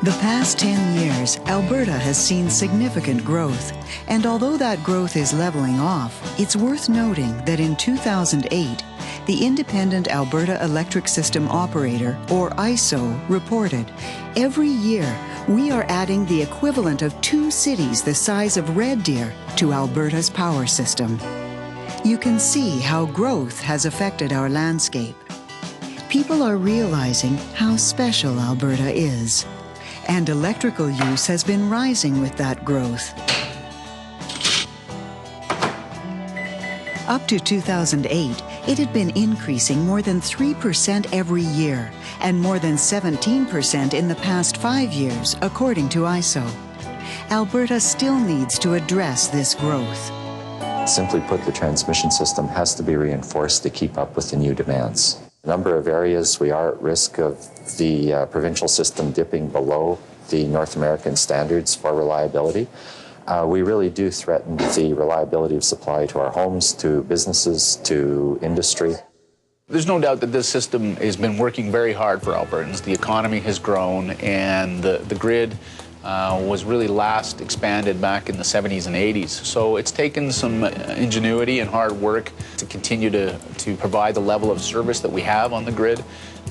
The past 10 years, Alberta has seen significant growth, and although that growth is leveling off, it's worth noting that in 2008, the Independent Alberta Electric System Operator, or ISO, reported, every year we are adding the equivalent of 2 cities the size of Red Deer to Alberta's power system. You can see how growth has affected our landscape. People are realizing how special Alberta is, and electrical use has been rising with that growth. Up to 2008, it had been increasing more than 3% every year, and more than 17% in the past 5 years, according to ISO. Alberta still needs to address this growth. Simply put, the transmission system has to be reinforced to keep up with the new demands. A number of areas we are at risk of the provincial system dipping below the North American standards for reliability. We really do threaten the reliability of supply to our homes, to businesses, to industry. There's no doubt that this system has been working very hard for Albertans. The economy has grown, and the grid was really last expanded back in the 70s and 80s. So it's taken some ingenuity and hard work to continue to provide the level of service that we have on the grid.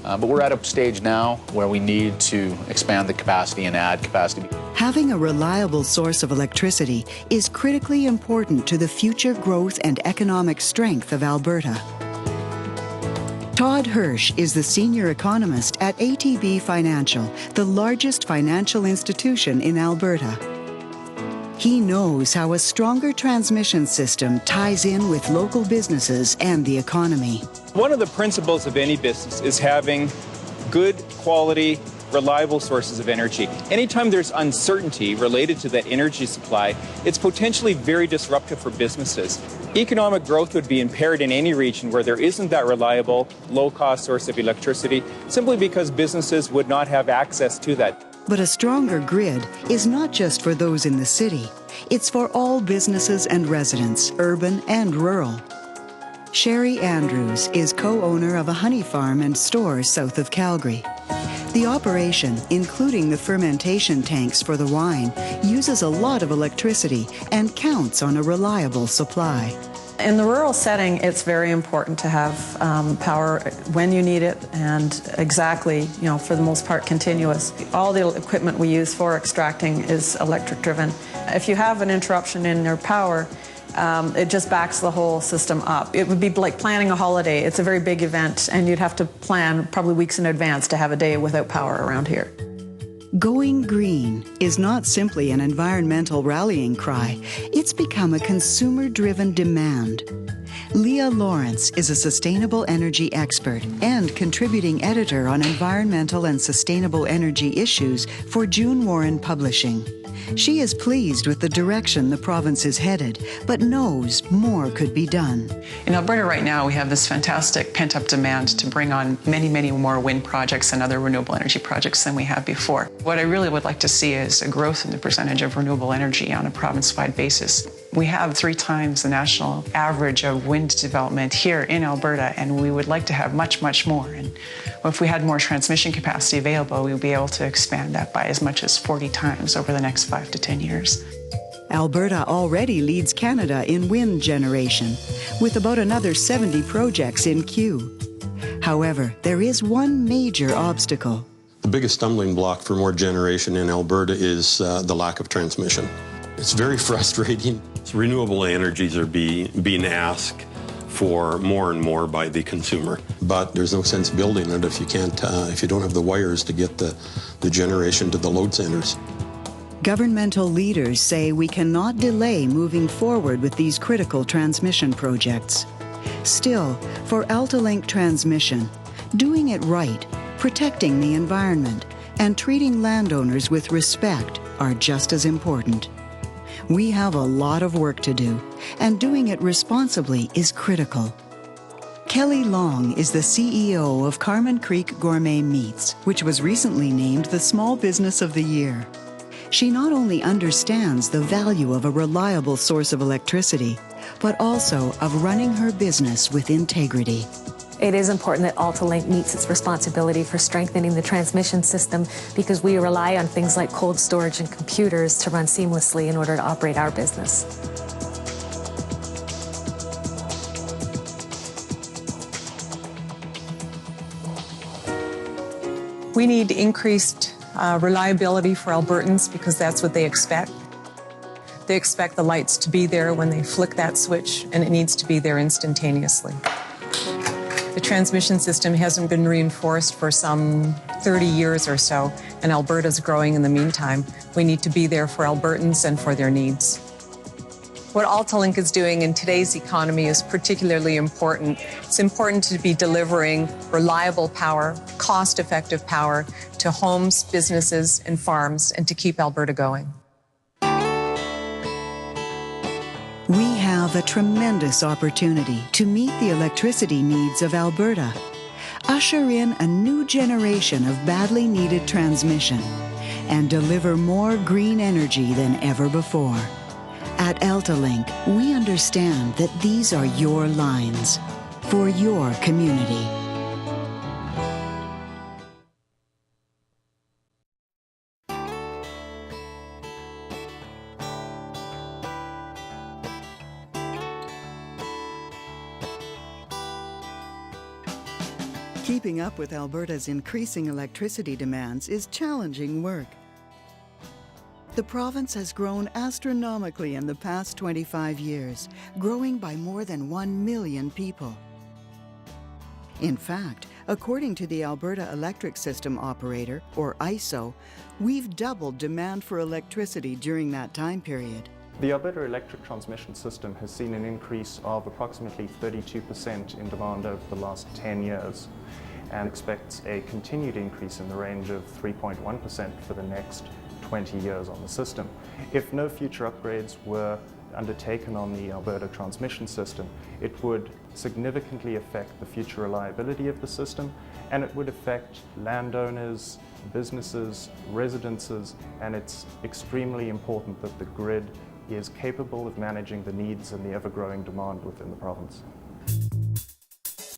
But we're at a stage now where we need to expand the capacity and add capacity. Having a reliable source of electricity is critically important to the future growth and economic strength of Alberta. Todd Hirsch is the senior economist at ATB Financial, the largest financial institution in Alberta. He knows how a stronger transmission system ties in with local businesses and the economy. One of the principles of any business is having good quality, reliable sources of energy. Anytime there's uncertainty related to that energy supply, it's potentially very disruptive for businesses. Economic growth would be impaired in any region where there isn't that reliable, low-cost source of electricity, simply because businesses would not have access to that. But a stronger grid is not just for those in the city. It's for all businesses and residents, urban and rural. Sherry Andrews is co-owner of a honey farm and store south of Calgary. The operation, including the fermentation tanks for the wine, uses a lot of electricity and counts on a reliable supply. In the rural setting, it's very important to have power when you need it and exactly, for the most part, continuous. All the equipment we use for extracting is electric driven. If you have an interruption in your power, it just backs the whole system up. It would be like planning a holiday. It's a very big event, and you'd have to plan probably weeks in advance to have a day without power around here. Going green is not simply an environmental rallying cry. It's become a consumer-driven demand. Leah Lawrence is a sustainable energy expert and contributing editor on environmental and sustainable energy issues for June Warren Publishing. She is pleased with the direction the province is headed, but knows more could be done. In Alberta right now, we have this fantastic pent-up demand to bring on many, many more wind projects and other renewable energy projects than we have before. What I really would like to see is a growth in the percentage of renewable energy on a province-wide basis. We have 3 times the national average of wind development here in Alberta, and we would like to have much, much more. And if we had more transmission capacity available, we would be able to expand that by as much as 40 times over the next 5 to 10 years. Alberta already leads Canada in wind generation, with about another 70 projects in queue. However, there is one major obstacle. The biggest stumbling block for more generation in Alberta is the lack of transmission. It's very frustrating. Renewable energies are being asked for more and more by the consumer, but there's no sense building it if you can't, if you don't have the wires to get the generation to the load centers. Governmental leaders say we cannot delay moving forward with these critical transmission projects. Still, for AltaLink transmission, doing it right, protecting the environment, and treating landowners with respect are just as important. We have a lot of work to do, and doing it responsibly is critical. Kelly Long is the CEO of Carmon Creek Gourmet Meats, which was recently named the Small Business of the Year. She not only understands the value of a reliable source of electricity, but also of running her business with integrity. It is important that AltaLink meets its responsibility for strengthening the transmission system because we rely on things like cold storage and computers to run seamlessly in order to operate our business. We need increased reliability for Albertans because that's what they expect. They expect the lights to be there when they flick that switch, and it needs to be there instantaneously. The transmission system hasn't been reinforced for some 30 years or so, and Alberta's growing in the meantime. We need to be there for Albertans and for their needs. What AltaLink is doing in today's economy is particularly important. It's important to be delivering reliable power, cost-effective power to homes, businesses, and farms, and to keep Alberta going. We have a tremendous opportunity to meet the electricity needs of Alberta, usher in a new generation of badly needed transmission, and deliver more green energy than ever before. At AltaLink, we understand that these are your lines for your community. Keeping up with Alberta's increasing electricity demands is challenging work. The province has grown astronomically in the past 25 years, growing by more than 1 million people. In fact, according to the Alberta Electric System Operator, or ISO, we've doubled demand for electricity during that time period. The Alberta Electric Transmission System has seen an increase of approximately 32% in demand over the last 10 years and expects a continued increase in the range of 3.1% for the next 20 years on the system. If no future upgrades were undertaken on the Alberta transmission system, it would significantly affect the future reliability of the system, and it would affect landowners, businesses, residences, and it's extremely important that the grid is capable of managing the needs and the ever-growing demand within the province.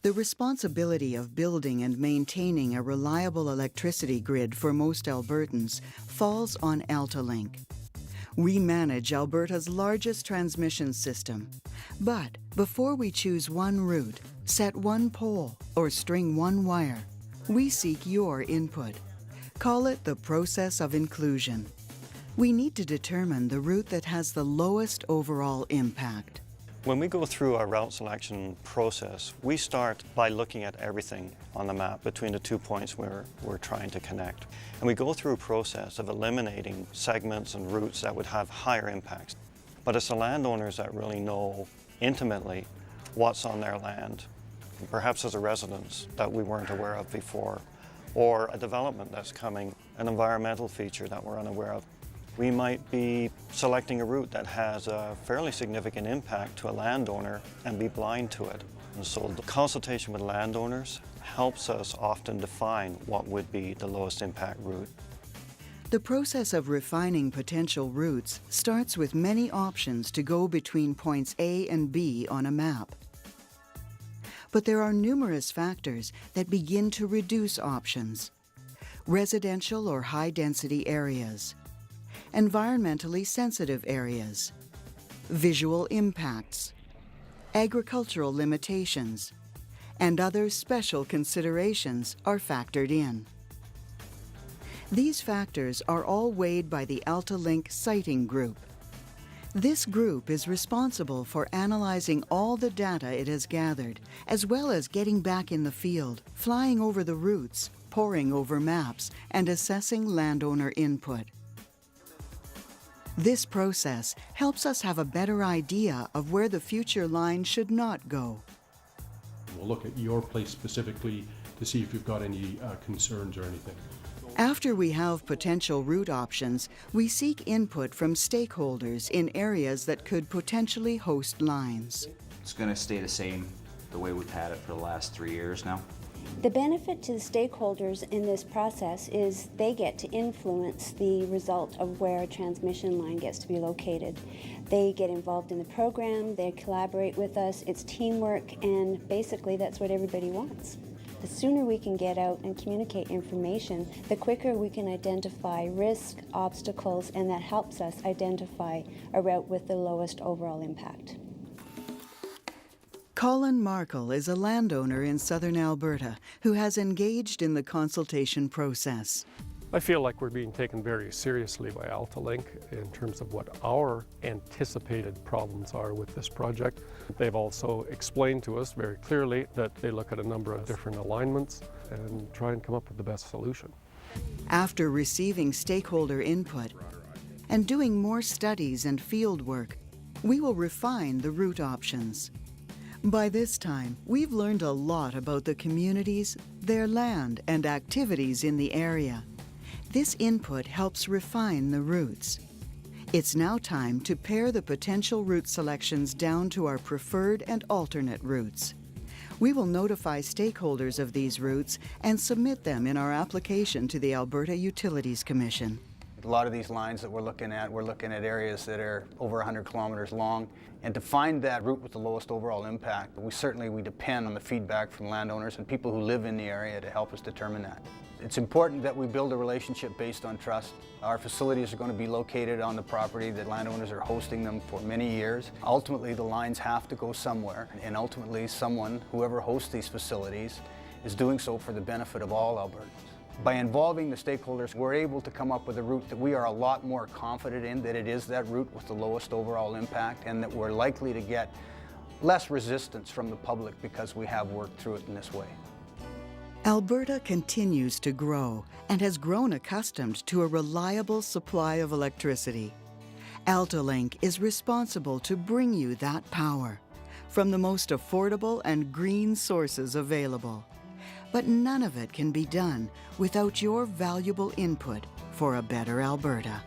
The responsibility of building and maintaining a reliable electricity grid for most Albertans falls on AltaLink. We manage Alberta's largest transmission system. But before we choose one route, set one pole, or string one wire, we seek your input. Call it the process of inclusion. We need to determine the route that has the lowest overall impact. When we go through our route selection process, we start by looking at everything on the map between the 2 points where we're trying to connect. And we go through a process of eliminating segments and routes that would have higher impacts. But it's the landowners that really know intimately what's on their land, perhaps as a residence that we weren't aware of before, or a development that's coming, an environmental feature that we're unaware of. We might be selecting a route that has a fairly significant impact to a landowner and be blind to it. And so the consultation with landowners helps us often define what would be the lowest impact route. The process of refining potential routes starts with many options to go between points A and B on a map. But there are numerous factors that begin to reduce options. Residential or high-density areas, environmentally sensitive areas, visual impacts, agricultural limitations, and other special considerations are factored in. These factors are all weighed by the AltaLink Siting Group. This group is responsible for analyzing all the data it has gathered, as well as getting back in the field, flying over the routes, poring over maps, and assessing landowner input. This process helps us have a better idea of where the future line should not go. We'll look at your place specifically to see if you've got any concerns or anything. After we have potential route options, we seek input from stakeholders in areas that could potentially host lines. It's going to stay the same the way we've had it for the last 3 years now. The benefit to the stakeholders in this process is they get to influence the result of where a transmission line gets to be located. They get involved in the program, they collaborate with us, it's teamwork, and basically that's what everybody wants. The sooner we can get out and communicate information, the quicker we can identify risk, obstacles, and that helps us identify a route with the lowest overall impact. Colin Markle is a landowner in southern Alberta who has engaged in the consultation process. I feel like we're being taken very seriously by AltaLink in terms of what our anticipated problems are with this project. They've also explained to us very clearly that they look at a number of different alignments and try and come up with the best solution. After receiving stakeholder input and doing more studies and field work, we will refine the route options. By this time, we've learned a lot about the communities, their land, and activities in the area. This input helps refine the routes. It's now time to pare the potential route selections down to our preferred and alternate routes. We will notify stakeholders of these routes and submit them in our application to the Alberta Utilities Commission. A lot of these lines that we're looking at areas that are over 100 kilometers long. And to find that route with the lowest overall impact, we depend on the feedback from landowners and people who live in the area to help us determine that. It's important that we build a relationship based on trust. Our facilities are going to be located on the property that landowners are hosting them for many years. Ultimately, the lines have to go somewhere, and ultimately whoever hosts these facilities, is doing so for the benefit of all Albertans. By involving the stakeholders, we're able to come up with a route that we are a lot more confident in, that it is that route with the lowest overall impact, and that we're likely to get less resistance from the public because we have worked through it in this way. Alberta continues to grow and has grown accustomed to a reliable supply of electricity. AltaLink is responsible to bring you that power from the most affordable and green sources available. But none of it can be done without your valuable input for a better Alberta.